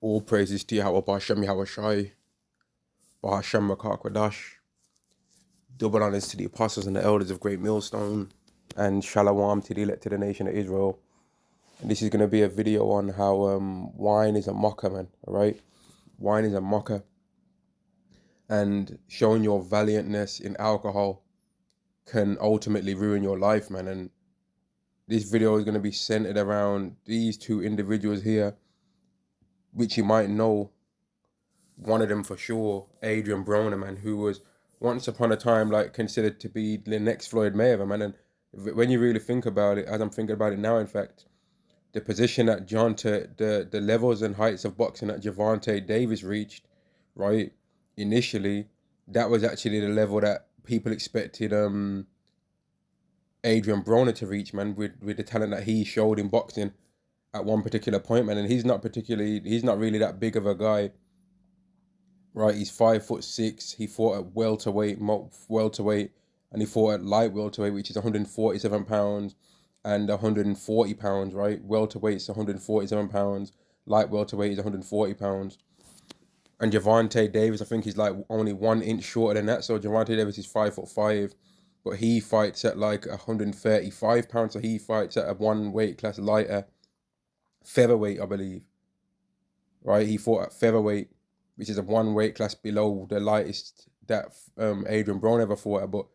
All praises to Yahweh Bashem Yahushai, Bahashem Rakakwadash. Double honors to the apostles and the elders of Great Millstone, and Shalom to the elected nation of Israel. And this is going to be a video on how wine is a mocker, man. All right, wine is a mocker, and showing your valiantness in alcohol can ultimately ruin your life, man. And this video is going to be centered around these two individuals here, which you might know. One of them for sure, Adrian Broner, man, who was once upon a time like considered to be the next Floyd Mayweather, man. And when you really think about it, as I'm thinking about it now, in fact, the position that the levels and heights of boxing that Gervonta Davis reached, right, initially, that was actually the level that people expected Adrian Broner to reach, man, with the talent that he showed in boxing at one particular point, man. And he's not really that big of a guy. Right, he's 5'6". He fought at welterweight, and he fought at light welterweight, which is 147 pounds and 140 pounds. Right, welterweight's 147 pounds, light welterweight is 140 pounds. And Gervonta Davis, I think he's like only 1 inch shorter than that. So Gervonta Davis is 5'5", but he fights at like 135 pounds. So he fights at a one weight class lighter, featherweight, I believe. Right, he fought at featherweight, which is a one weight class below the lightest that Adrian Broner ever fought at. But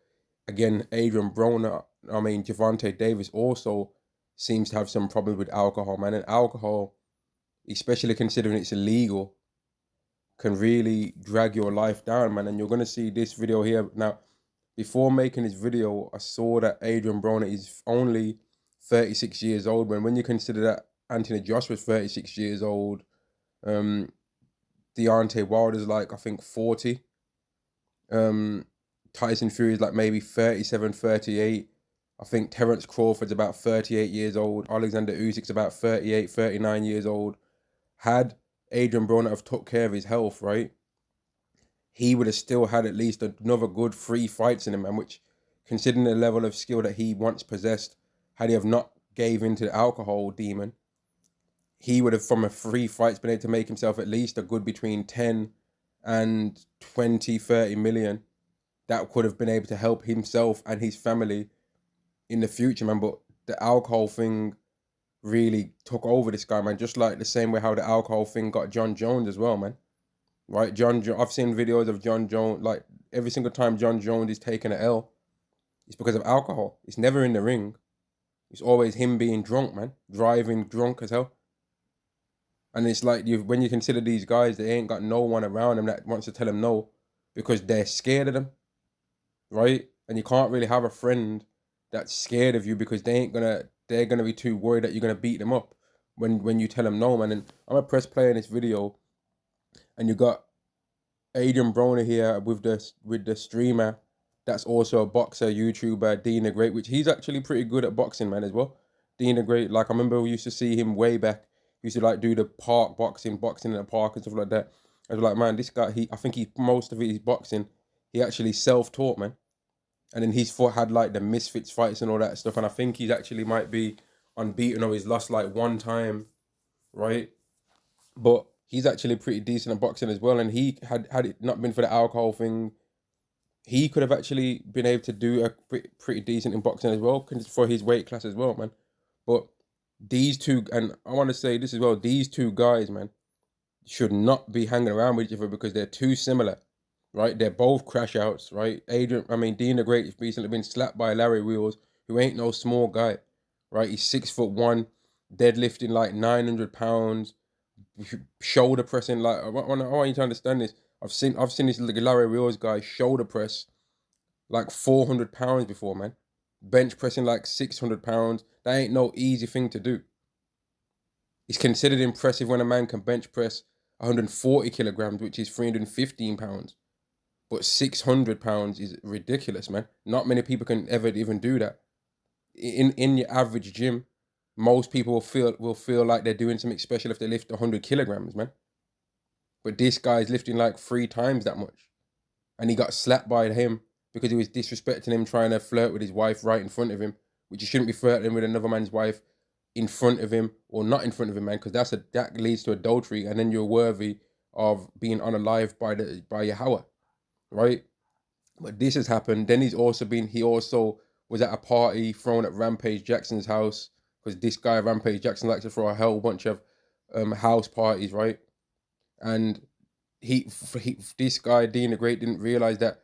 again, Gervonta Davis also seems to have some problems with alcohol, man. And alcohol, especially considering it's illegal, can really drag your life down, man. And you're going to see this video here. Now, before making this video, I saw that Adrian Broner is only 36 years old, man. When you consider that Anthony Joshua's 36 years old, Deontay Wilder's like, I think 40. Tyson Fury's like maybe 37, 38. I think Terence Crawford's about 38 years old. Alexander Usyk's about 38, 39 years old. Had Adrian Broner have took care of his health, right, he would have still had at least another good 3 fights in him, man, which, considering the level of skill that he once possessed, had he have not gave into the alcohol demon, he would have, from a 3 fights, been able to make himself at least a good between 10 and 20, 30 million. That could have been able to help himself and his family in the future, man. But the alcohol thing really took over this guy, man. Just like the same way how the alcohol thing got John Jones as well, man. Right? I've seen videos of John Jones, like every single time John Jones is taking an L, it's because of alcohol. It's never in the ring. It's always him being drunk, man. Driving drunk as hell. And it's like, when you consider these guys, they ain't got no one around them that wants to tell them no, because they're scared of them, right? And you can't really have a friend that's scared of you, because they're gonna be too worried that you're gonna beat them up when you tell them no, man. And I'm a press play in this video, and you got Adrian Broner here with the streamer that's also a boxer, YouTuber, Dean the Great, which he's actually pretty good at boxing, man, as well. Dean the Great, like I remember we used to see him way back. He used to like do the park boxing in the park and stuff like that. I was like, man, this guy, I think most of it is boxing. He actually self-taught, man. And then he's had like the Misfits fights and all that stuff. And I think he's actually might be unbeaten, or he's lost like 1 time, right? But he's actually pretty decent at boxing as well. And he had it not been for the alcohol thing, he could have actually been able to do a pretty decent in boxing as well, for his weight class as well, man. But these two, and I want to say this as well, these two guys, man, should not be hanging around with each other, because they're too similar, right? They're both crash outs, right? Dean the Great has recently been slapped by Larry Wheels, who ain't no small guy, right? He's 6'1", deadlifting like 900 pounds, shoulder pressing. Like, I want you to understand this. I've seen this Larry Wheels guy shoulder press like 400 pounds before, man. Bench pressing like 600 pounds. That ain't no easy thing to do. It's considered impressive when a man can bench press 140 kilograms, which is 315 pounds. But 600 pounds is ridiculous, man. Not many people can ever even do that. In your average gym, most people will feel like they're doing something special if they lift 100 kilograms, man. But this guy's lifting like 3 times that much. And he got slapped by him because he was disrespecting him, trying to flirt with his wife right in front of him, which you shouldn't be flirting with another man's wife in front of him or not in front of him, man, because that leads to adultery, and then you're worthy of being unalived by Yahweh, right? But this has happened. Then he also was at a party thrown at Rampage Jackson's house, because this guy Rampage Jackson likes to throw a whole bunch of house parties, right? And this guy Dean the Great didn't realize that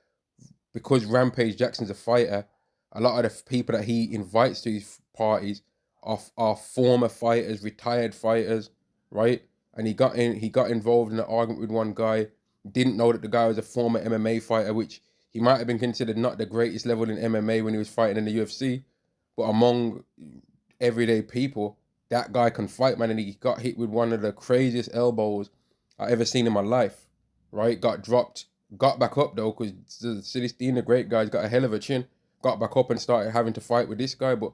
because Rampage Jackson's a fighter, a lot of the people that he invites to these parties are former fighters, retired fighters, right? And he got involved in an argument with one guy. Didn't know that the guy was a former MMA fighter, which he might have been considered not the greatest level in MMA when he was fighting in the UFC, but among everyday people, that guy can fight, man. And he got hit with one of the craziest elbows I ever seen in my life, right? Got dropped, got back up though, because this Dean the Great guy's got a hell of a chin. Got back up and started having to fight with this guy, but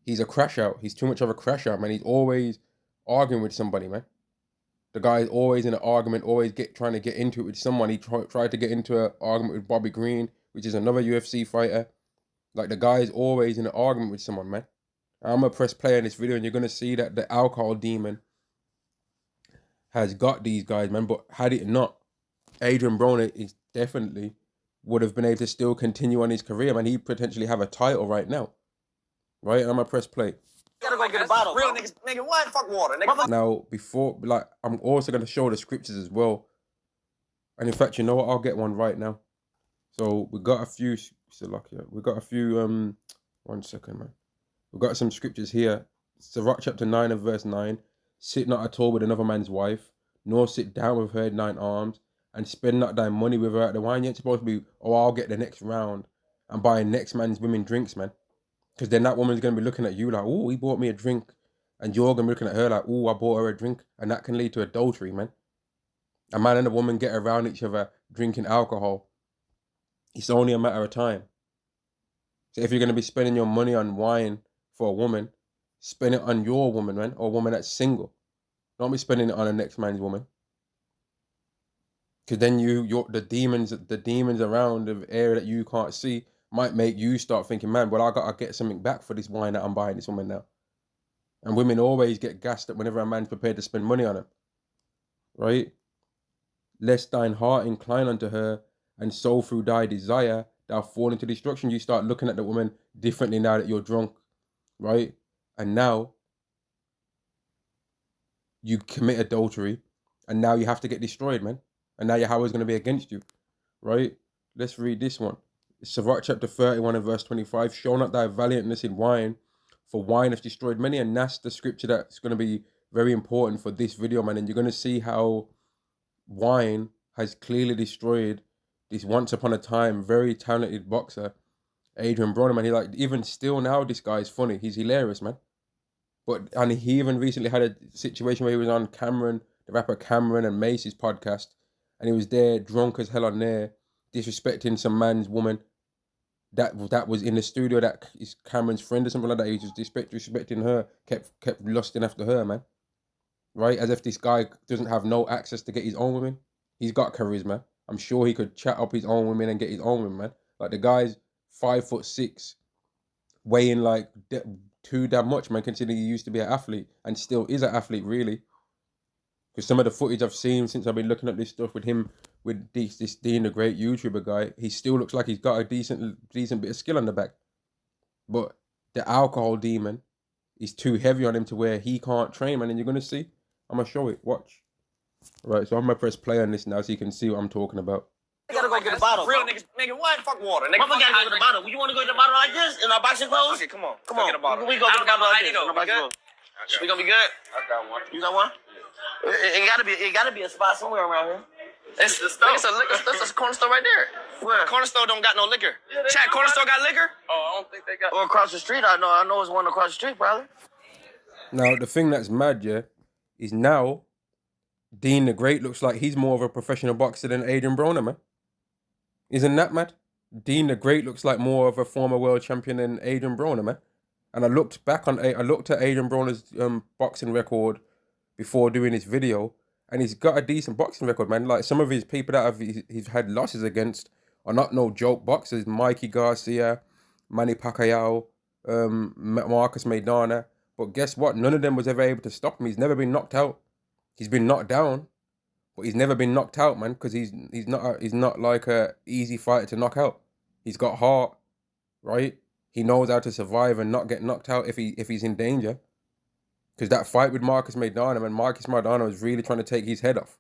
he's a crash out. He's too much of a crash out, man. He's always arguing with somebody, man. The guy is always in an argument, always trying to get into it with someone. He tried to get into an argument with Bobby Green, which is another UFC fighter. Like, the guy is always in an argument with someone, man. I'm going to press play on this video, and you're going to see that the alcohol demon has got these guys, man. But had it not, Adrian Broner is definitely would have been able to still continue on his career, man. He'd potentially have a title right now. Right? And I'm going to press play. Gotta go get a bottle. Real niggas, nigga, what? Fuck water, nigga. Now, I'm also going to show the scriptures as well. And in fact, you know what? I'll get one right now. So we got a few, one second, man. We've got some scriptures here. Sirach chapter 9 and verse 9. Sit not at all with another man's wife, nor sit down with her in thine arms, and spend not thy money with her at the wine. You ain't supposed to be, I'll get the next round and buy next man's women drinks, man. Because then that woman's going to be looking at you like, oh, he bought me a drink. And you're going to be looking at her like, oh, I bought her a drink. And that can lead to adultery, man. A man and a woman get around each other drinking alcohol. It's only a matter of time. So if you're going to be spending your money on wine for a woman, spend it on your woman, man, or a woman that's single. Don't be spending it on the next man's woman. Because then the demons around the area that you can't see might make you start thinking, man, well, I gotta get something back for this wine that I'm buying this woman now. And women always get gassed up whenever a man's prepared to spend money on them. Right? Lest thine heart incline unto her, and so through thy desire thou fall into destruction. You start looking at the woman differently now that you're drunk. Right? And now you commit adultery, and now you have to get destroyed, man. And now Yahweh's going to be against you. Right? Let's read this one. Sirach chapter 31 and verse 25. Show not thy valiantness in wine, for wine has destroyed many. And that's the scripture that's going to be very important for this video, man. And you're going to see how wine has clearly destroyed this once upon a time very talented boxer, Adrian Broner, man. He, like, even still now, this guy is funny. He's hilarious, man. And he even recently had a situation where he was on Cameron, the rapper Cameron and Mace's podcast, and he was there drunk as hell on there, disrespecting some man's woman that was in the studio, that is Cameron's friend or something like that. He was just disrespecting her, kept lusting after her, man. Right? As if this guy doesn't have no access to get his own women. He's got charisma. I'm sure he could chat up his own women and get his own women, man. Like, the guy's 5'6", weighing like too damn much, man, considering he used to be an athlete and still is an athlete, really. Because some of the footage I've seen since I've been looking at this stuff with him, with this Dean the Great YouTuber guy, he still looks like he's got a decent bit of skill on the back. But the alcohol demon is too heavy on him to where he can't train, man. And you're going to see. I'm going to show it. Watch. Right, so I'm going to press play on this now so you can see what I'm talking about. You gotta go get a bottle. Real niggas, nigga, what? Fuck water, nigga. Motherfucker gotta go get a bottle. You wanna go get a bottle like this in our boxing clothes? Okay, come on. Come on. Get a bottle. We go get a bottle like this in our boxing clothes. We gonna be good? I got one. You got one? It gotta be a spot somewhere around here. It's the store. It's a liquor store. It's a corner store right there. Where? Corner store don't got no liquor. Yeah, Chat, corner store got liquor? Oh, I don't think they got. Or across the street, I know it's one across the street, probably. Now, the thing that's mad, yeah, is now Dean the Great looks like he's more of a professional boxer than Adrian Broner, man. Isn't that mad? Dean the Great looks like more of a former world champion than Adrian Broner, man. And I looked at Adrian Broner's boxing record before doing this video, and he's got a decent boxing record, man. Like, some of his people that he's had losses against are not no joke boxers. Mikey Garcia, Manny Pacquiao, Marcus Maidana. But guess what? None of them was ever able to stop him. He's never been knocked out. He's been knocked down, but he's never been knocked out, man. Because he's not like a easy fighter to knock out. He's got heart, right? He knows how to survive and not get knocked out if he's in danger. Because that fight with Marcus Maidana, man, Marcus Maidana was really trying to take his head off,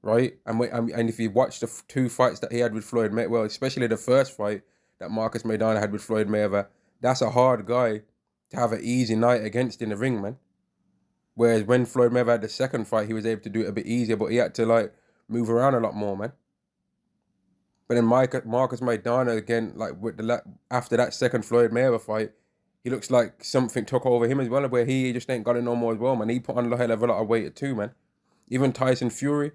right? And if you watch the two fights that he had with Floyd Mayweather, well, especially the first fight that Marcus Maidana had with Floyd Mayweather, that's a hard guy to have an easy night against in the ring, man. Whereas when Floyd Mayweather had the second fight, he was able to do it a bit easier, but he had to like move around a lot more, man. But then Marcus Maidana again, like with after that second Floyd Mayweather fight, he looks like something took over him as well, where he just ain't got it no more as well, man. He put on a hell of a lot of weight too, man. Even Tyson Fury,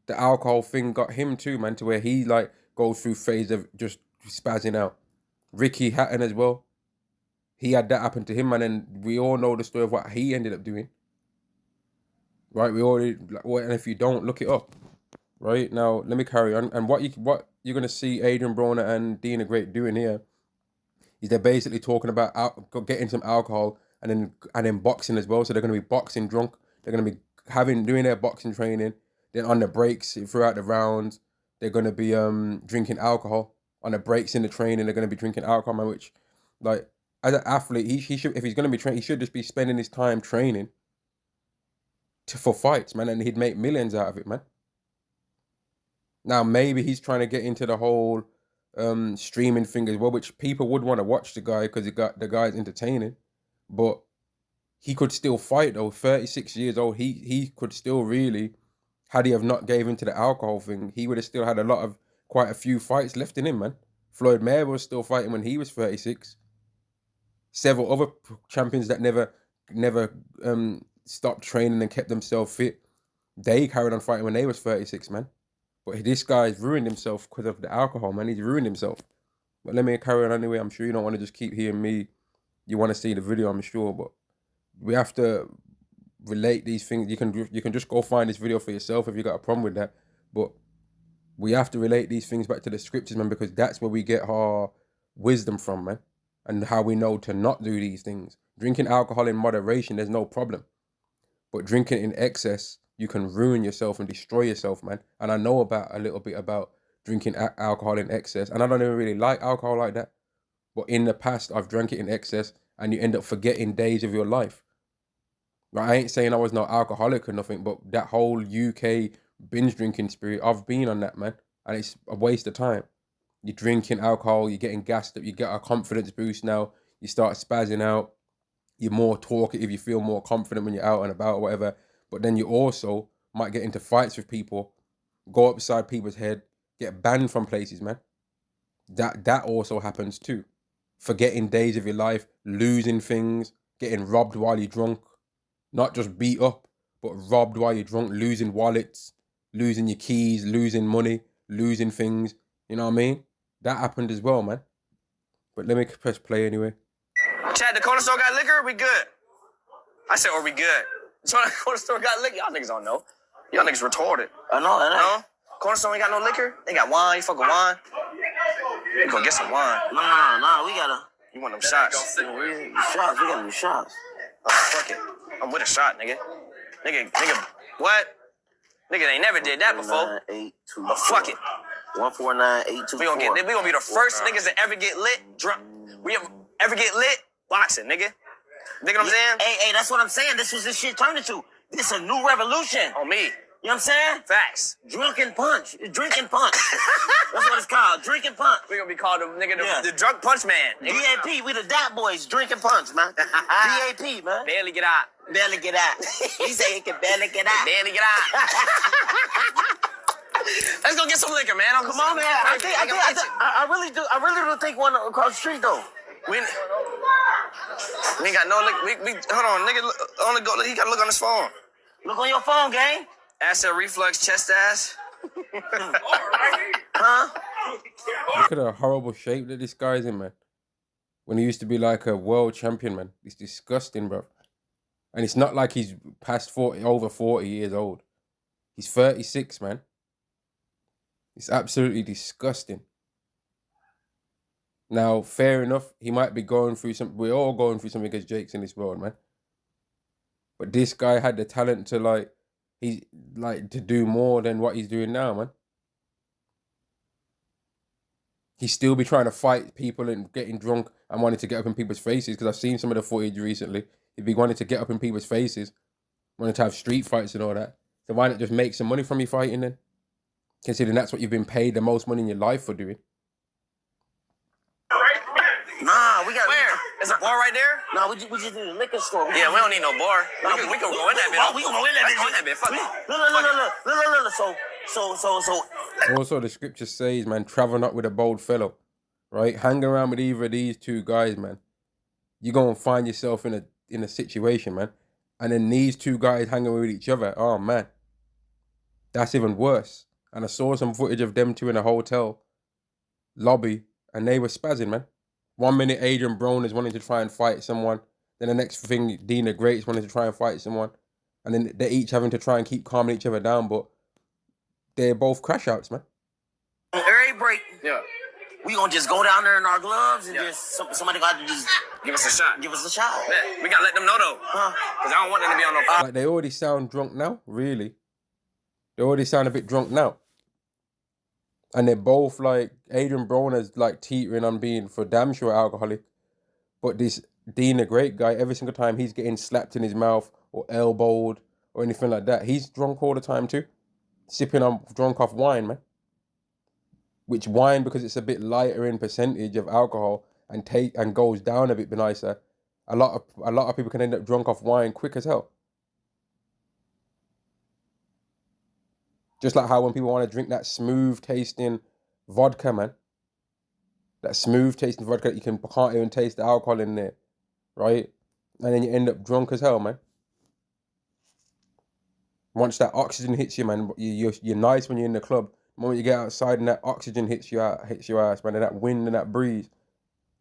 the alcohol thing got him too, man, to where he like goes through phase of just spazzing out. Ricky Hatton as well. He had that happen to him, man, and we all know the story of what he ended up doing. Right? And if you don't, look it up. Right? Now, let me carry on. And what you're gonna see Adrian Broner and Dana Great doing here is they're basically talking about getting some alcohol and then boxing as well. So they're gonna be boxing drunk. They're gonna be doing their boxing training. Then on the breaks throughout the rounds, they're gonna be drinking alcohol. On the breaks in the training, they're gonna be drinking alcohol, man. Which, like, as an athlete, he should, if he's gonna be training, he should just be spending his time training for fights, man, and he'd make millions out of it, man. Now maybe he's trying to get into the whole streaming thing as well, which people would want to watch the guy because the guy's entertaining, but he could still fight though. 36 years old, he could still really, had he have not gave into the alcohol thing, he would have still had quite a few fights left in him, man. Floyd Mayweather was still fighting when he was 36. Several other champions that never stopped training and kept themselves fit, they carried on fighting when they was 36, man. But this guy's ruined himself because of the alcohol, man. He's ruined himself. But let me carry on anyway. I'm sure you don't want to just keep hearing me. You want to see the video, I'm sure. But we have to relate these things. You can just go find this video for yourself if you got a problem with that. But we have to relate these things back to the scriptures, man, because that's where we get our wisdom from, man. And how we know to not do these things. Drinking alcohol in moderation, there's no problem. But drinking in excess, you can ruin yourself and destroy yourself, man. And I know a little bit about drinking alcohol in excess. And I don't even really like alcohol like that. But in the past, I've drank it in excess and you end up forgetting days of your life. Like, I ain't saying I was no alcoholic or nothing, but that whole UK binge drinking spirit, I've been on that, man. And it's a waste of time. You're drinking alcohol, you're getting gassed up, you get a confidence boost now, you start spazzing out. You're more talkative, you feel more confident when you're out and about or whatever. But then you also might get into fights with people, go upside people's head, get banned from places, man. That also happens too. Forgetting days of your life, losing things, getting robbed while you're drunk. Not just beat up, but robbed while you're drunk, losing wallets, losing your keys, losing money, losing things. You know what I mean? That happened as well, man. But let me press play anyway. Chad, the corner store got liquor? We good. I said, are we good? So the corner store got liquor? Y'all niggas don't know. Y'all niggas retarded. I know. No? Corner store ain't got no liquor? They got wine. You fuck with wine? We gonna get some wine. Nah. We gotta. You want them shots? Shots. We gotta do shots. Oh, fuck it. I'm with a shot, nigga. Nigga, what? Nigga, they never did that before. 824. But fuck it. 149-824. We gonna be the first niggas to ever get lit drunk. We ever get lit boxing, nigga. Dig what I'm saying? Hey, that's what I'm saying. This was this shit turned into. This a new revolution. On me. You know what I'm saying? Facts. Drunken punch. Drinking punch. That's what it's called. Drinking punch. We gonna be called the drunk punch man. DAP, we the Dat Boys. Drinking punch, man. DAP, man. Barely get out. He say he can barely get out. Barely get out. Let's go get some liquor, man. Come on, man. I really do. I really do think one across the street though. We ain't got no liquor. We hold on, nigga. Only go. He gotta look on his phone. Look on your phone, gang. Acid reflux, chest ass. Huh? Look at the horrible shape that this guy's in, man. When he used to be like a world champion, man. It's disgusting, bro. And it's not like he's past over 40 years old. He's 36, man. It's absolutely disgusting. Now, fair enough, he might be going through something. We're all going through something as Jakes in this world, man. But this guy had the talent to to do more than what he's doing now, man. He'd still be trying to fight people and getting drunk and wanting to get up in people's faces, because I've seen some of the footage recently. He'd be wanting to get up in people's faces, wanting to have street fights and all that. So why not just make some money from you fighting then? Considering that's what you've been paid the most money in your life for doing. Nah, we got... Where? There's a bar right there? Nah, we just need a liquor store. Yeah, we don't need no bar. We can go in that bitch. We can go in that bitch. Fuck it. Look. Also, the scripture says, man, travel not with a bold fellow, right? Hang around with either of these two guys, man. You're going to find yourself in a situation, man. And then these two guys hanging with each other, oh, man. That's even worse. And I saw some footage of them two in a hotel lobby, and they were spazzing, man. 1 minute, Adrian Broner is wanting to try and fight someone. Then the next thing, Dina Great is wanting to try and fight someone. And then they're each having to try and keep calming each other down, but they're both crash outs, man. Every break, we gonna just go down there in our gloves and just somebody got to just give us a shot. Yeah, we gotta let them know though, because I don't want them to be on no. Like, they already sound drunk now, really. They already sound a bit drunk now. And they're both like, Adrian Broner's like teetering on being for damn sure alcoholic. But this Dina Great guy, every single time he's getting slapped in his mouth or elbowed or anything like that, he's drunk all the time too. Sipping on drunk off wine, man. Which wine, because it's a bit lighter in percentage of alcohol and goes down a bit nicer, a lot of people can end up drunk off wine quick as hell. Just like how when people want to drink that smooth tasting vodka, man. That smooth tasting vodka, you can't even taste the alcohol in there, right? And then you end up drunk as hell, man. Once that oxygen hits you, man, you're nice when you're in the club. The moment you get outside and that oxygen hits your ass, man, and that wind and that breeze.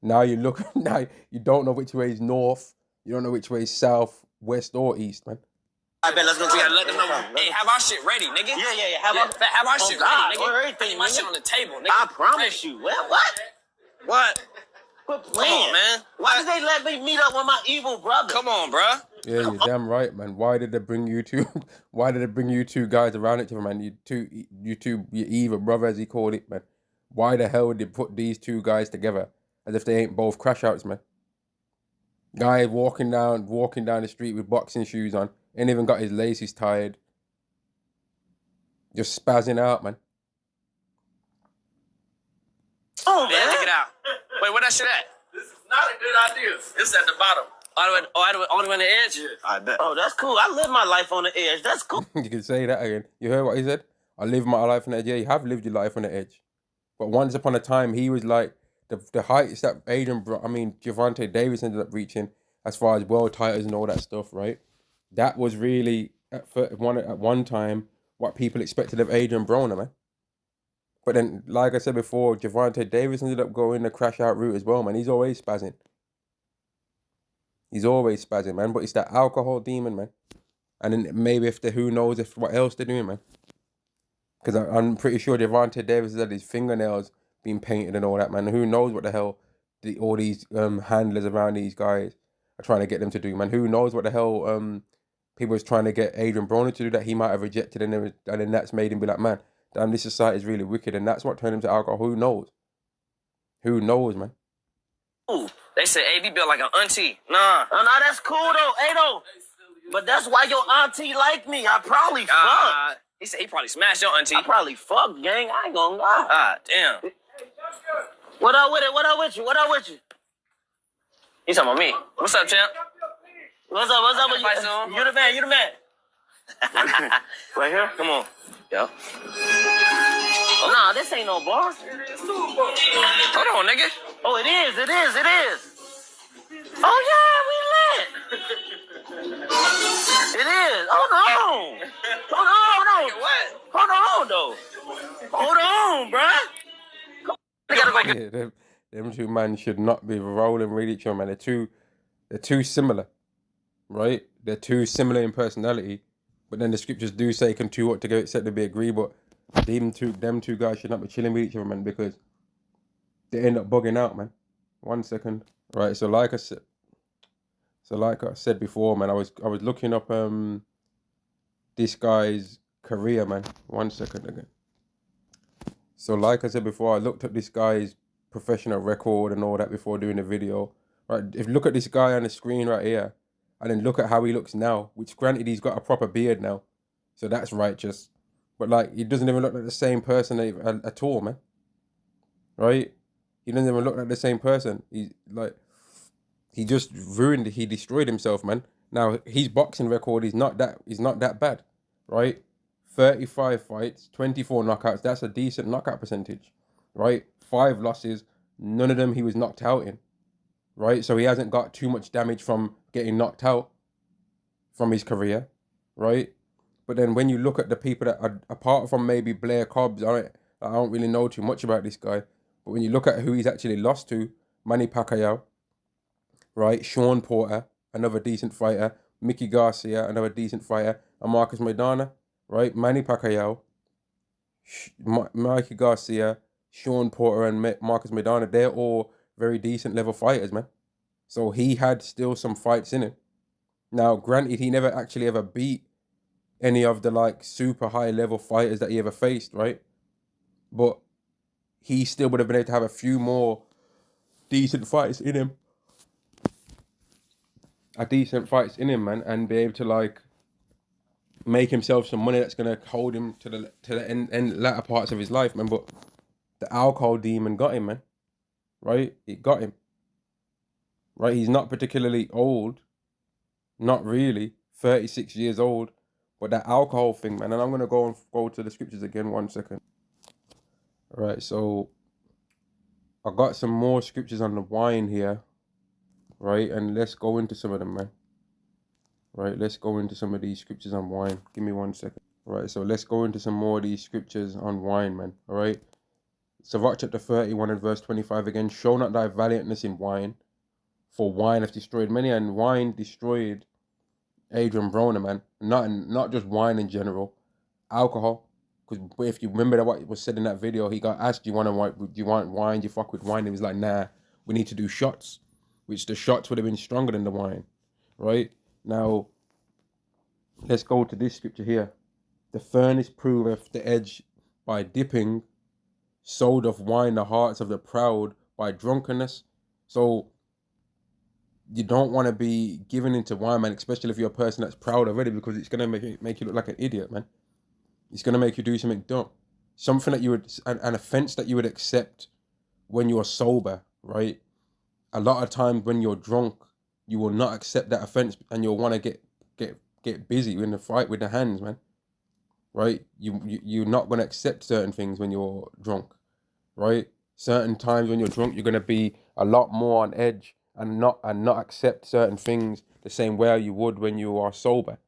Now you don't know which way is north. You don't know which way is south, west, or east, man. I bet let's go. We gotta let them know. Hey, have our shit ready, nigga. Yeah. Have our shit ready, nigga. Everything, my shit on the table, nigga. I promise you. Well, what? Quit playing, come on, man. Why did they let me meet up with my evil brother? Come on, bro. Yeah, you're damn right, man. Why did they bring you two? Why did they bring you two guys around each other, man? You two, your evil brother, as he called it, man. Why the hell did they put these two guys together as if they ain't both crash outs, man? Guy walking down the street with boxing shoes on, ain't even got his laces tied. Just spazzing out, man. Oh, man, take it out. Wait, where that shit at? This is not a good idea. It's at the bottom. All the way on the edge? Yeah, I bet. Oh, that's cool. I live my life on the edge. That's cool. You can say that again. You heard what he said? I live my life on the edge. Yeah, you have lived your life on the edge. But once upon a time, he was like, the heights that Gervonta Davis ended up reaching, as far as world titles and all that stuff, right? That was really, at one time, what people expected of Adrian Broner, man. But then, like I said before, Gervonta Davis ended up going the crash out route as well, man. He's always spazzing. Man. But it's that alcohol demon, man. And then maybe who knows what else they're doing, man. Because I'm pretty sure Gervonta Davis has had his fingernails being painted and all that, man. Who knows what the hell all these handlers around these guys are trying to get them to do, man. Who knows what the hell people was trying to get Adrian Broner to do that he might have rejected, and then that's made him be like, man, damn, this society is really wicked, and that's what turned him to alcohol. Who knows? Who knows, man? Ooh, they said AB built like an auntie. Nah, that's cool though, Ado. But that's why your auntie like me. I probably fucked. He said he probably smashed your auntie. I probably fucked, gang. I ain't gonna lie. Ah, damn. What up with you? You talking about me? What's up, champ? What's up with you? You the man. Right here? Come on. Yo. Oh, nah, this ain't no bar. Hold on, nigga. Oh, it is. Oh, yeah, we lit. It is. Oh, no. What? Hold on, though. Hold on, bruh. Yeah, them two men should not be rolling with each other, man. They're too similar, right? They're too similar in personality. But then the scriptures do say, can two work together except to be agreed. But them two guys should not be chilling with each other, man, because they end up bugging out, man. 1 second. Right, so like I said before, man, I was looking up this guy's career, man. 1 second again. So like I said before, I looked up this guy's professional record and all that before doing the video. Right, if you look at this guy on the screen right here, and then look at how he looks now, which granted he's got a proper beard now, so that's righteous. But like, he doesn't even look like the same person at all, man. Right? He doesn't even look like the same person. He just he destroyed himself, man. Now his boxing record is not that bad, right? 35 fights, 24 knockouts. That's a decent knockout percentage, right? 5 losses, none of them he was knocked out in, right? So he hasn't got too much damage from getting knocked out from his career, right? But then when you look at the people that are, apart from maybe Blair Cobbs, I don't really know too much about this guy. But when you look at who he's actually lost to, Manny Pacquiao, right? Sean Porter, another decent fighter. Mickey Garcia, another decent fighter. And Marcus Maidana, right? Manny Pacquiao, Mikey Garcia, Sean Porter, and Marcus Maidana, they're all very decent level fighters, man. So he had still some fights in him. Now, granted, he never actually ever beat any of the like super high level fighters that he ever faced, right? But he still would have been able to have a few more decent fights in him. Man, and be able to like make himself some money that's gonna hold him to the end latter parts of his life, man. But the alcohol demon got him, man. Right? It got him. Right? He's not particularly old. Not really. 36 years old. But that alcohol thing, man. And I'm gonna go to the scriptures again 1 second. All right, so I got some more scriptures on the wine here. Right? And let's go into some of them, man. Right, let's go into some of these scriptures on wine. Give me 1 second. All right, so let's go into some more of these scriptures on wine, man. All right. Sirach chapter 31 and verse 25 again. Show not thy valiantness in wine, for wine hath destroyed many, and wine destroyed Adrian Broner, man. Not just wine in general, alcohol. Because if you remember what was said in that video, he got asked, do you want wine? Do you fuck with wine? And he was like, nah, we need to do shots, which the shots would have been stronger than the wine, right? Now, let's go to this scripture here. The furnace proveth the edge by dipping, so doth wine the hearts of the proud by drunkenness. So you don't want to be given into wine, man, especially if you're a person that's proud already, because it's going to make you look like an idiot, man. It's going to make you do something dumb. Something that you would, an offense that you would accept when you're sober, right? A lot of times when you're drunk, you will not accept that offense, and you'll want to get busy in the fight with the hands, man. Right? You're not going to accept certain things when you're drunk, right? Certain times when you're drunk, you're going to be a lot more on edge and not accept certain things the same way you would when you are sober,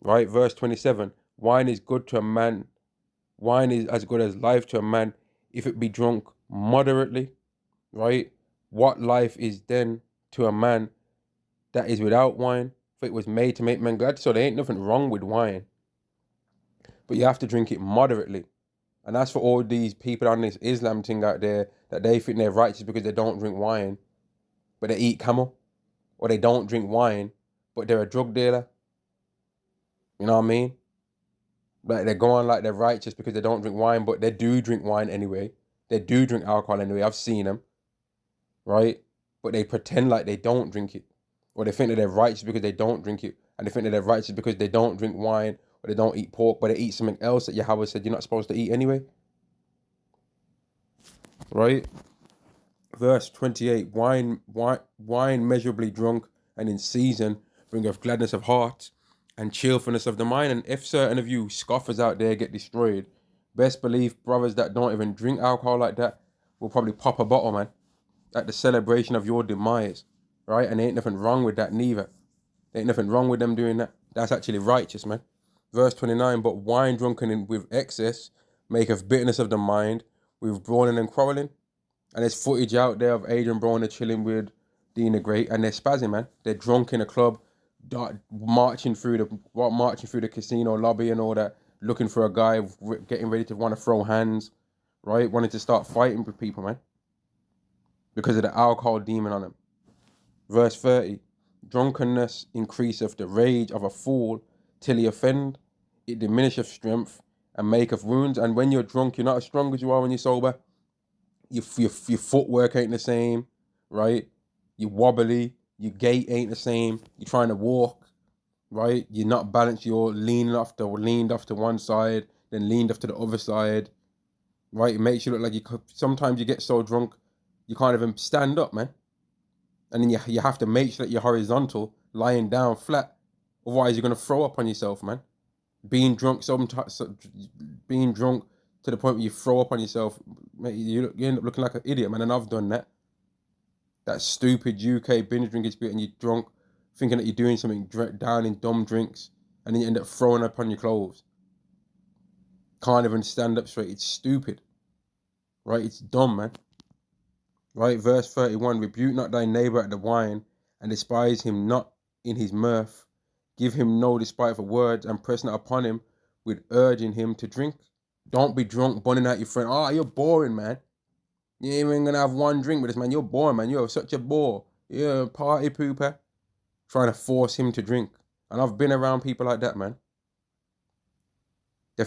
right? Verse 27, wine is good to a man. Wine is as good as life to a man if it be drunk moderately, right? What life is then to a man that is without wine? For it was made to make men glad. So there ain't nothing wrong with wine, but you have to drink it moderately. And that's for all these people on this Islam thing out there that they think they're righteous because they don't drink wine, but they eat camel, or they don't drink wine, but they're a drug dealer. You know what I mean? Like they're going like they're righteous because they don't drink wine, but they do drink wine anyway. They do drink alcohol anyway. I've seen them, right? But they pretend like they don't drink it, or they think that they're righteous because they don't drink it, and they think that they're righteous because they don't drink wine, or they don't eat pork, but they eat something else that Yahweh said you're not supposed to eat anyway. Right? Verse 28, wine measurably drunk and in season bringeth gladness of heart and cheerfulness of the mind. And if certain of you scoffers out there get destroyed, best believe brothers that don't even drink alcohol like that will probably pop a bottle, man, at the celebration of your demise, right? And there ain't nothing wrong with that neither. There ain't nothing wrong with them doing that. That's actually righteous, man. Verse 29, but wine drunken with excess maketh bitterness of the mind, with brawling and quarrelling. And there's footage out there of Adrian Broner chilling with Dean the Great, and they're spazzing, man. They're drunk in a club, marching through the casino lobby and all that, looking for a guy, getting ready to want to throw hands, right? Wanting to start fighting with people, man. because of the alcohol demon on him. Verse 30, drunkenness increaseth the rage of a fool till he offend. It diminisheth strength and maketh wounds. And when you're drunk, you're not as strong as you are when you're sober. Your footwork ain't the same, right? You're wobbly. Your gait ain't the same. You're trying to walk, right? You're not balanced. You're leaned off to one side, then leaned off to the other side, right? It makes you look like sometimes you get so drunk, you can't even stand up, man. And then you have to make sure that you're horizontal, lying down flat. Otherwise, you're going to throw up on yourself, man. Being drunk to the point where you throw up on yourself, you end up looking like an idiot, man. And I've done that. That stupid UK binge drinking spirit, and you're drunk, thinking that you're doing something down in dumb drinks, and then you end up throwing up on your clothes. Can't even stand up straight. It's stupid, right? It's dumb, man. Right, verse 31, rebuke not thy neighbor at the wine, and despise him not in his mirth. Give him no despiteful words, and press not upon him with urging him to drink. Don't be drunk, bunning at your friend. Oh, you're boring, man. You ain't even gonna have one drink with this, man. You're boring, man. You're such a bore. You're a party pooper. Trying to force him to drink. And I've been around people like that, man. They're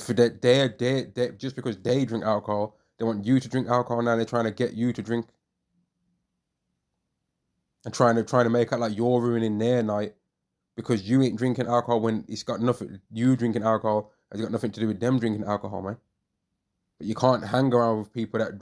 just because they drink alcohol, they want you to drink alcohol. Now they're trying to get you to drink. And trying to make out like you're ruining their night because you ain't drinking alcohol when it's got nothing. You drinking alcohol has got nothing to do with them drinking alcohol, man. But you can't hang around with people that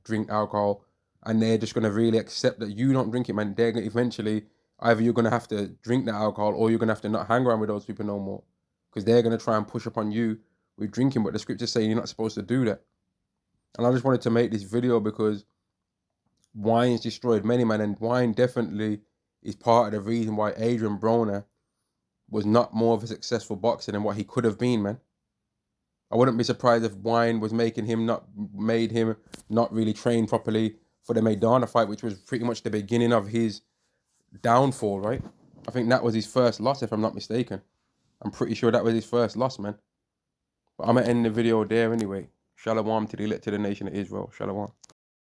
drink alcohol, and they're just gonna really accept that you don't drink it, man. They're gonna eventually either you're gonna have to drink that alcohol, or you're gonna have to not hang around with those people no more, because they're gonna try and push upon you with drinking. But the scriptures say you're not supposed to do that. And I just wanted to make this video because wine's destroyed many, man, and wine definitely is part of the reason why Adrian Broner was not more of a successful boxer than what he could have been, man. I wouldn't be surprised if wine was made him not really train properly for the Maidana fight, which was pretty much the beginning of his downfall, right? I think that was his first loss, if I'm not mistaken. I'm pretty sure that was his first loss, man. But I'm gonna end the video there anyway. Shalom to the elect of the nation of Israel. Shalom.